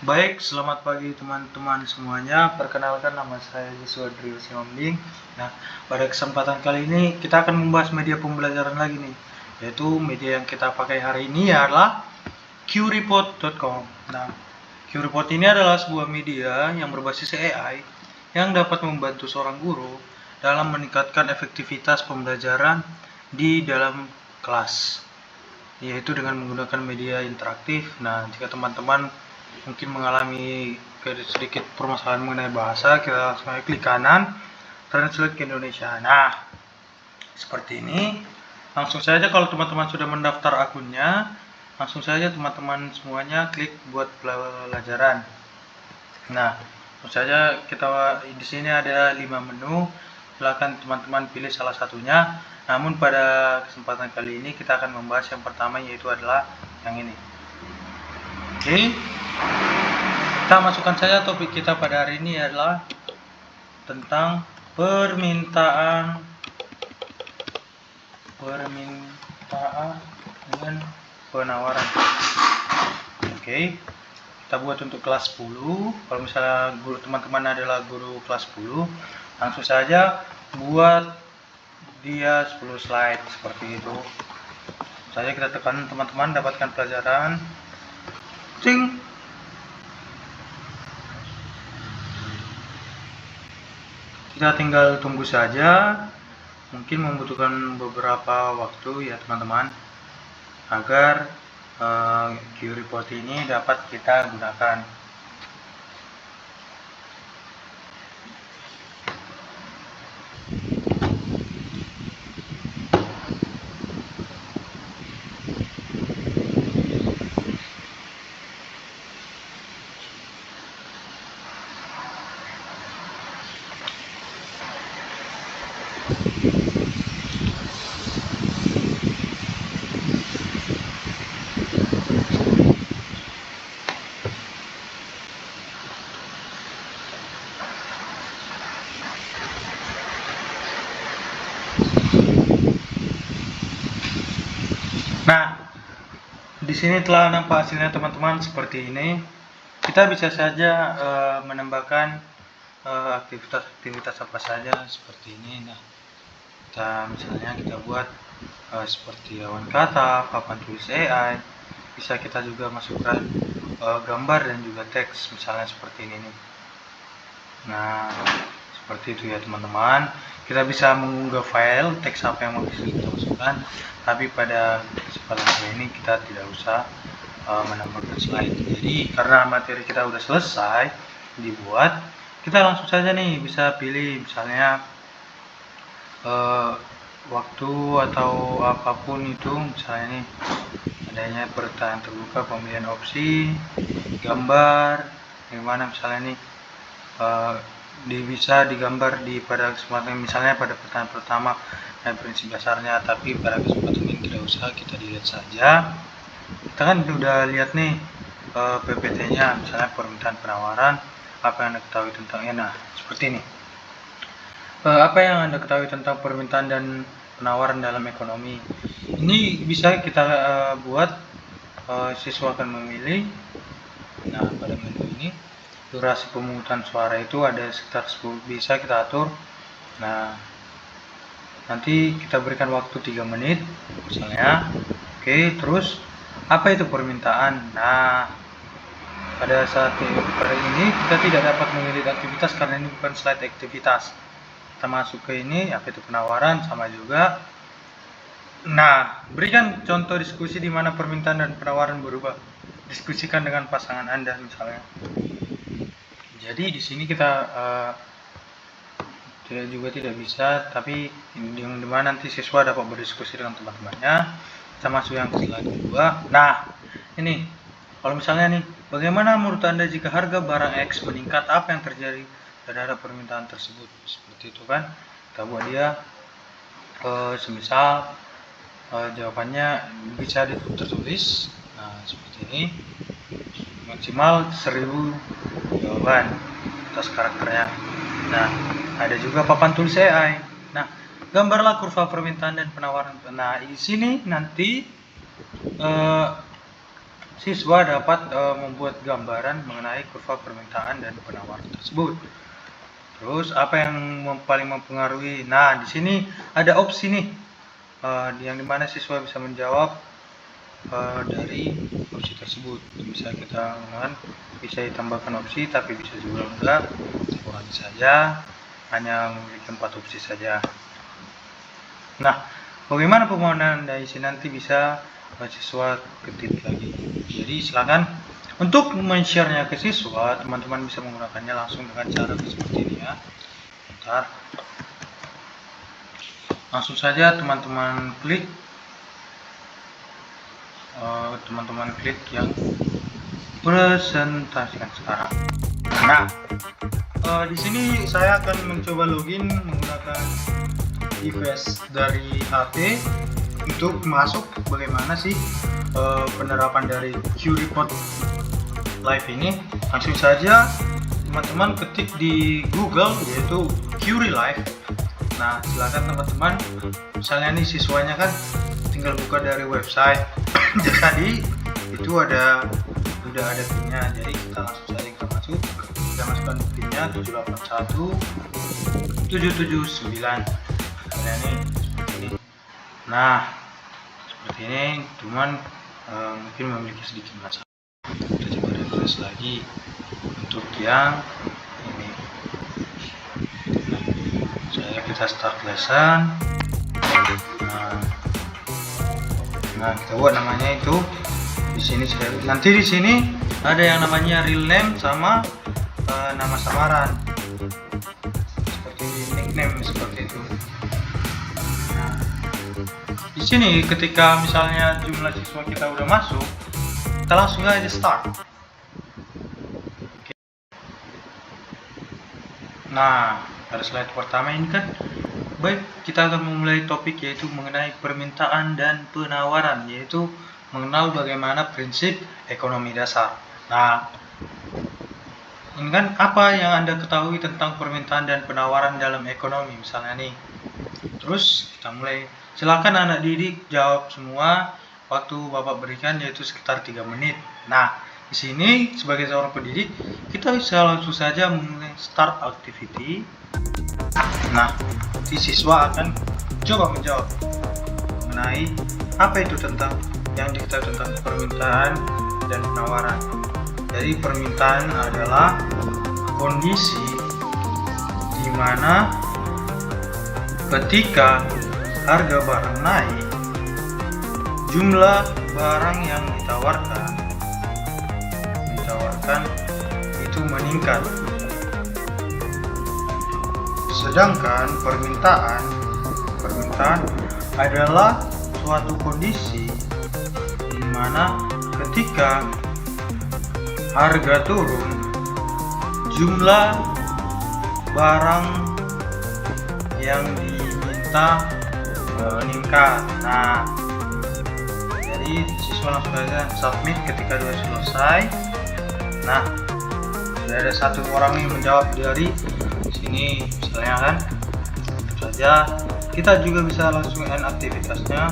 Baik, selamat pagi teman-teman semuanya. Perkenalkan, nama saya Yusuf Adrius Siombing. Nah, pada kesempatan kali ini kita akan membahas media pembelajaran lagi nih, yaitu media yang kita pakai hari ini adalah qreport.com. Nah, qreport ini adalah sebuah media yang berbasis AI yang dapat membantu seorang guru dalam meningkatkan efektivitas pembelajaran di dalam kelas, yaitu dengan menggunakan media interaktif. Nah, jika teman-teman mungkin mengalami sedikit permasalahan mengenai bahasa, kita langsung klik kanan, translate ke Indonesia. Nah, seperti ini. Langsung saja kalau teman-teman sudah mendaftar akunnya, langsung saja teman-teman semuanya klik buat pelajaran. Nah, langsung saja kita di sini ada 5 menu. Silakan teman-teman pilih salah satunya. Namun pada kesempatan kali ini kita akan membahas yang pertama, yaitu adalah yang ini. Oke. Kita masukkan saja topik kita pada hari ini adalah tentang permintaan dengan penawaran. Oke. Kita buat untuk kelas 10. Kalau misalnya guru teman-teman adalah guru kelas 10, langsung saja buat dia 10 slide seperti itu. Saja kita tekan teman-teman dapatkan pelajaran. Cing. Kita tinggal tunggu saja, mungkin membutuhkan beberapa waktu ya teman-teman, agar qreport ini dapat kita gunakan. Nah, di sini telah nampak hasilnya teman-teman seperti ini. Kita bisa saja menambahkan aktivitas-aktivitas apa saja seperti ini. Nah, misalnya kita buat seperti awan kata, papan tulis AI. Bisa kita juga masukkan gambar dan juga teks, misalnya seperti ini nih. Nah, seperti itu ya teman-teman. Kita bisa mengunggah file teks apa yang mau kita masukkan, tapi pada kesempatan kali ini kita tidak usah menambahkan slide. Jadi karena materi kita udah selesai dibuat, kita langsung saja nih bisa pilih misalnya waktu atau apapun itu. Misalnya nih adanya pertanyaan terbuka, pemilihan opsi, gambar, gimana misalnya nih bisa digambar pada kesempatan misalnya pada pertanyaan pertama dan prinsip dasarnya, tapi pada kesempatan ini tidak usah, kita dilihat saja. Kita kan udah lihat nih PPT-nya, misalnya permintaan penawaran, apa yang Anda ketahui tentangnya. Nah, seperti ini. Apa yang Anda ketahui tentang permintaan dan penawaran dalam ekonomi? Ini bisa kita buat, siswa akan memilih. Nah, pada menu ini durasi pemungutan suara itu ada sekitar 10, bisa kita atur. Nah, nanti kita berikan waktu 3 menit misalnya. Oke, terus apa itu permintaan? Nah, pada saat ini kita tidak dapat memilih aktivitas karena ini bukan slide aktivitas. Kita masuk ke ini, apa itu penawaran, sama juga. Nah, berikan contoh diskusi di mana permintaan dan penawaran berubah. Diskusikan dengan pasangan Anda misalnya. Jadi di sini kita tidak bisa, tapi yang dimana nanti siswa dapat berdiskusi dengan teman-temannya. Kita masuk yang slide kedua. Nah, ini kalau misalnya nih, bagaimana menurut Anda jika harga barang X meningkat, apa yang terjadi terhadap permintaan tersebut? Seperti itu kan. Kita buat dia semisal jawabannya bisa tertulis. Nah, seperti ini. Maksimal 1000 jawaban atas karakternya. Nah, ada juga papan tulis AI. Nah, gambarlah kurva permintaan dan penawaran. Nah, di sini nanti siswa dapat membuat gambaran mengenai kurva permintaan dan penawaran tersebut. Terus apa yang paling mempengaruhi? Nah, di sini ada opsi nih, yang dimana siswa bisa menjawab dari opsi tersebut. Bisa kita gunakan, bisa ditambahkan opsi, tapi bisa juga enggak, kurangi saja, hanya memiliki 4 opsi saja. Nah, bagaimana pemohonan dari sini nanti bisa siswa ketik lagi. Jadi silakan untuk men-share-nya ke siswa, teman-teman bisa menggunakannya langsung dengan cara seperti ini ya. Bentar. Langsung saja teman-teman klik yang presentasikan sekarang. Nah, di sini saya akan mencoba login menggunakan device dari HP untuk masuk bagaimana sih penerapan dari QReport Live ini. Langsung saja teman-teman ketik di Google yaitu QRe Live. Nah, silakan teman-teman, misalnya nih siswanya kan tinggal buka dari website. Jadi itu udah ada pinnya, jadi kita langsung saja kita masuk, kita masukkan pinnya 781 779. Nah, ini seperti ini. Nah, seperti ini, cuman mungkin memiliki sedikit masalah. Kita coba refresh lagi untuk yang ini. Kita start lesson. Nah, kita buat namanya itu di sini. Nanti di sini ada yang namanya real name sama nama samaran, seperti nickname seperti itu. Nah, di sini ketika misalnya jumlah siswa kita udah masuk, kita langsung aja start. Oke. Nah, pada slide pertama ini kan, baik, kita akan memulai topik yaitu mengenai permintaan dan penawaran, yaitu mengenal bagaimana prinsip ekonomi dasar. Nah, ini kan apa yang Anda ketahui tentang permintaan dan penawaran dalam ekonomi misalnya nih. Terus kita mulai. Silakan anak didik jawab semua, waktu Bapak berikan yaitu sekitar 3 menit. Nah, di sini sebagai seorang pendidik kita bisa langsung saja mulai start activity. Nah, si siswa akan coba menjawab mengenai apa itu tentang yang diketahui tentang permintaan dan penawaran. Jadi permintaan adalah kondisi di mana ketika harga barang naik, jumlah barang yang ditawarkan itu meningkat. Sedangkan permintaan adalah suatu kondisi di mana ketika harga turun, jumlah barang yang diminta meningkat. Nah, jadi siswa langsung saja submit ketika sudah selesai. Nah, sudah ada satu orang nih menjawab dari sini misalnya kan. Tentu saja kita juga bisa langsung end aktivitasnya.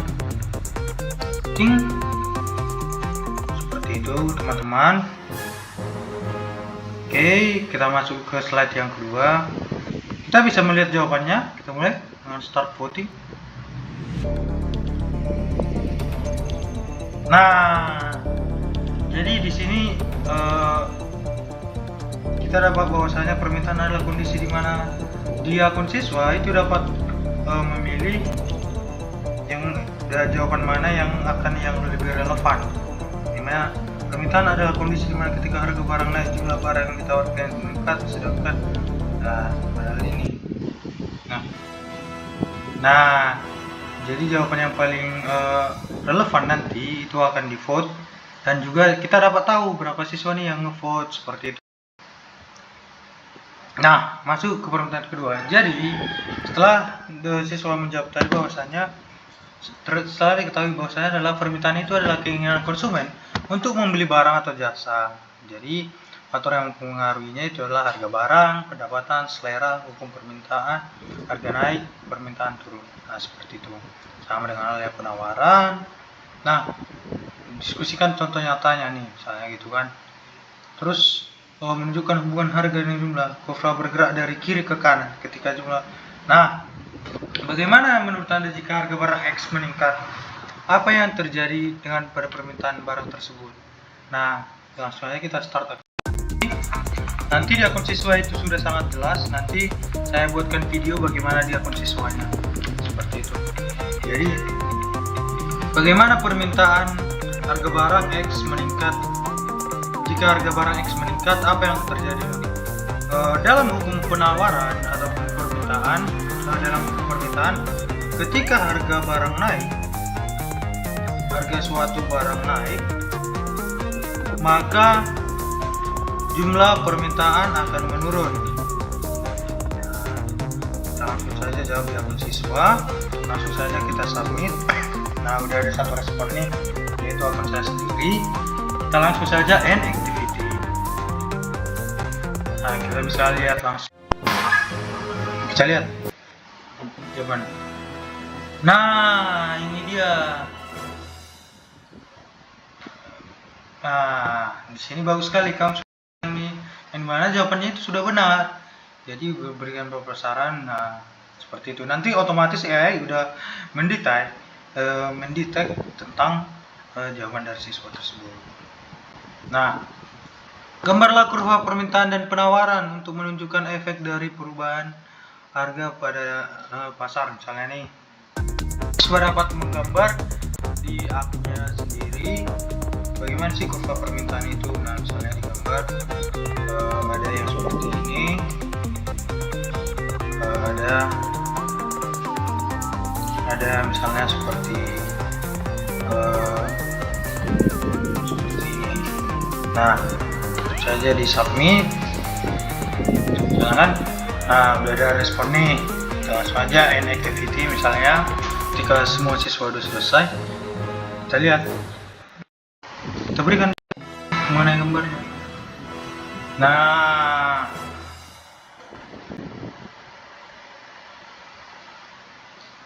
Seperti itu teman-teman. Oke, kita masuk ke slide yang kedua. Kita bisa melihat jawabannya. Kita mulai dengan start voting. Nah, jadi di sini kita dapat bahwasanya permintaan adalah kondisi di mana di akun siswa itu dapat memilih yang jawaban mana yang lebih relevan. Dimana permintaan adalah kondisi di mana ketika harga barang naik, jumlah barang yang ditawarkan meningkat, sedangkan padahal ini. Nah, jadi jawaban yang paling relevan nanti itu akan di vote, dan juga kita dapat tahu berapa siswa nih yang ngevote seperti itu. Nah, masuk ke permintaan kedua. Jadi setelah siswa menjawab tadi bahwasanya setelah diketahui bahwasanya adalah permintaan itu adalah keinginan konsumen untuk membeli barang atau jasa. Jadi faktor yang mempengaruhinya itu adalah harga barang, pendapatan, selera, hukum permintaan, harga naik, permintaan turun. Nah, seperti itu. Sama dengan halnya penawaran. Nah, diskusikan contoh nyatanya nih, misalnya gitu kan. Terus menunjukkan hubungan harga dan jumlah. Kurva bergerak dari kiri ke kanan ketika jumlah. Nah, bagaimana menurut Anda jika harga barang X meningkat? Apa yang terjadi dengan pada permintaan barang tersebut? Nah, langsung aja kita start. Nanti di akun siswa itu sudah sangat jelas. Nanti saya buatkan video bagaimana di akun siswanya. Seperti itu. Jadi, bagaimana permintaan harga barang X meningkat? Jika harga barang X meningkat, apa yang terjadi? Dalam hukum penawaran atau permintaan, ketika harga barang naik, harga suatu barang naik, maka jumlah permintaan akan menurun. Nah, langsung saja jawab di akun siswa, langsung saja kita submit. Nah, udah ada satu respon nih, yaitu akun saya sendiri. Kita langsung saja end activity. Nah, kita bisa lihat langsung. Bisa lihat jawaban. Nah, ini dia. Nah, di sini bagus sekali kamu yang mana jawabannya itu sudah benar. Jadi berikan beberapa saran. Nah, seperti itu. Nanti otomatis AI udah mendetek tentang jawaban dari siswa tersebut. Nah, gambarlah kurva permintaan dan penawaran untuk menunjukkan efek dari perubahan harga pada pasar. Misalnya nih, siswa dapat menggambar di akunnya sendiri bagaimana sih kurva permintaan itu. Nah, misalnya digambar ada yang seperti ini, ada misalnya seperti ini. Nah, tentu saja di submit, kan? Nah, udah ada respon nih. Kita langsung aja end activity. Misalnya ketika semua siswa sudah selesai, kita lihat, kita berikan mengenai gambarnya. Nah,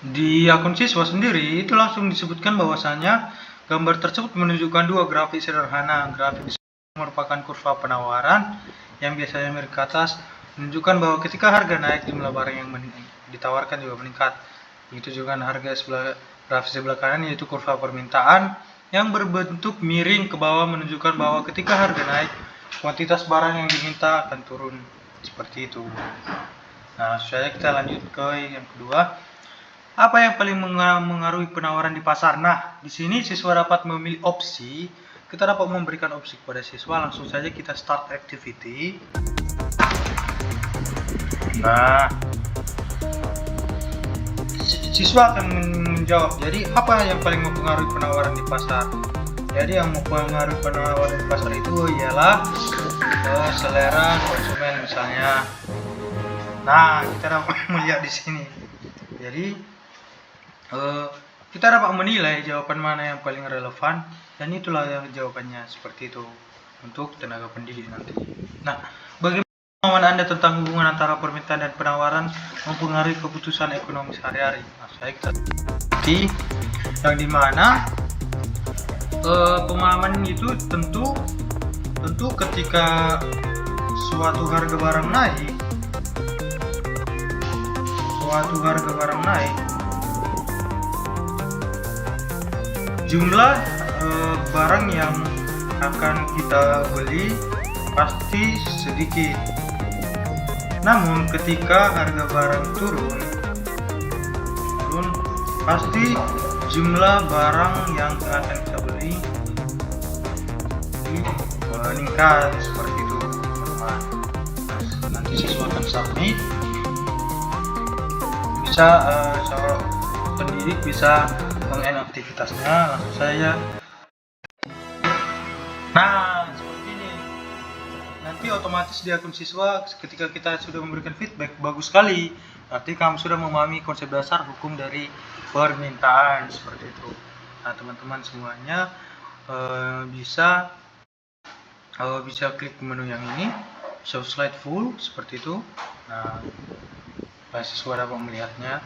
di akun siswa sendiri itu langsung disebutkan bahwasanya gambar tersebut menunjukkan dua grafik sederhana. Grafik merupakan kurva penawaran yang biasanya miring ke atas, menunjukkan bahwa ketika harga naik, jumlah barang yang ditawarkan juga meningkat. Itu juga harga grafik sebelah kanan, yaitu kurva permintaan yang berbentuk miring ke bawah, menunjukkan bahwa ketika harga naik, kuantitas barang yang diminta akan turun. Seperti itu. Nah, saya kita lanjut ke yang kedua. Apa yang paling mengaruhi penawaran di pasar? Nah, di sini siswa dapat memilih opsi. Kita dapat memberikan opsi kepada siswa. Langsung saja kita start activity. Nah, siswa akan menjawab. Jadi, apa yang paling mempengaruhi penawaran di pasar? Jadi, yang mempengaruhi penawaran di pasar itu ialah selera konsumen, misalnya. Nah, kita dapat melihat di sini. Jadi, kita dapat menilai jawaban mana yang paling relevan, dan itulah yang jawabannya seperti itu untuk tenaga pendidik nanti. Nah, bagaimana pemahaman Anda tentang hubungan antara permintaan dan penawaran mempengaruhi keputusan ekonomi sehari-hari? Nah, saya yang dimana pemahaman itu tentu ketika suatu harga barang naik, jumlah barang yang akan kita beli pasti sedikit. Namun ketika harga barang turun, pasti jumlah barang yang akan kita beli meningkat. Seperti itu, teman-teman. Nanti siswa akan submit. Bisa pendidik bisa mengen aktivitasnya langsung saja. Nah, seperti ini. Nanti otomatis di akun siswa ketika kita sudah memberikan feedback, bagus sekali. Nanti kamu sudah memahami konsep dasar hukum dari permintaan, seperti itu. Nah, teman-teman semuanya bisa klik menu yang ini, show slide full, seperti itu. Nah, siswa dapat melihatnya.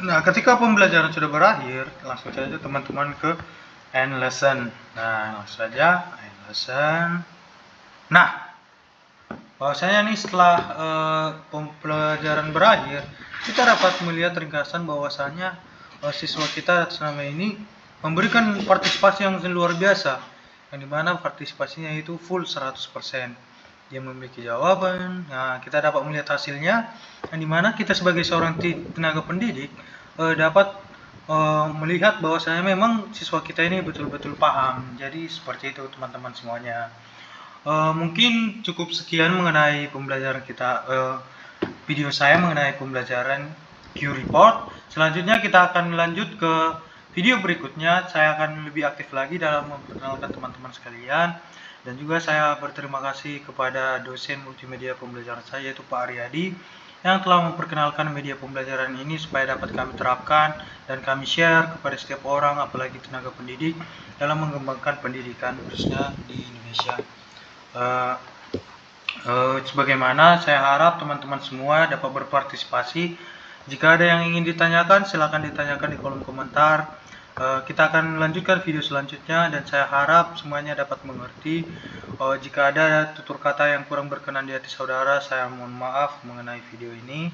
Nah, ketika pembelajaran sudah berakhir, langsung saja teman-teman ke and lesson. Nah, langsung saja and lesson. Nah, bahwasanya nih setelah pembelajaran berakhir, kita dapat melihat ringkasan bahwasanya siswa kita selama ini memberikan partisipasi yang luar biasa, yang dimana partisipasinya itu full 100%. Dia memiliki jawaban. Nah, kita dapat melihat hasilnya, yang dimana kita sebagai seorang tenaga pendidik dapat melihat bahwasanya memang siswa kita ini betul-betul paham. Jadi seperti itu teman-teman semuanya. Mungkin cukup sekian mengenai pembelajaran kita, video saya mengenai pembelajaran Q-Report. Selanjutnya kita akan lanjut ke video berikutnya. Saya akan lebih aktif lagi dalam memperkenalkan teman-teman sekalian. Dan juga saya berterima kasih kepada dosen multimedia pembelajaran saya, yaitu Pak Aryadi, yang telah memperkenalkan media pembelajaran ini supaya dapat kami terapkan dan kami share kepada setiap orang, apalagi tenaga pendidik, dalam mengembangkan pendidikan khususnya di Indonesia. Sebagaimana saya harap teman-teman semua dapat berpartisipasi. Jika ada yang ingin ditanyakan, silakan ditanyakan di kolom komentar. Kita akan lanjutkan video selanjutnya, dan saya harap semuanya dapat mengerti. Jika ada tutur kata yang kurang berkenan di hati saudara, saya mohon maaf mengenai video ini.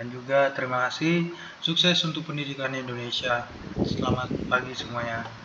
Dan juga terima kasih. Sukses untuk pendidikan Indonesia. Selamat pagi semuanya.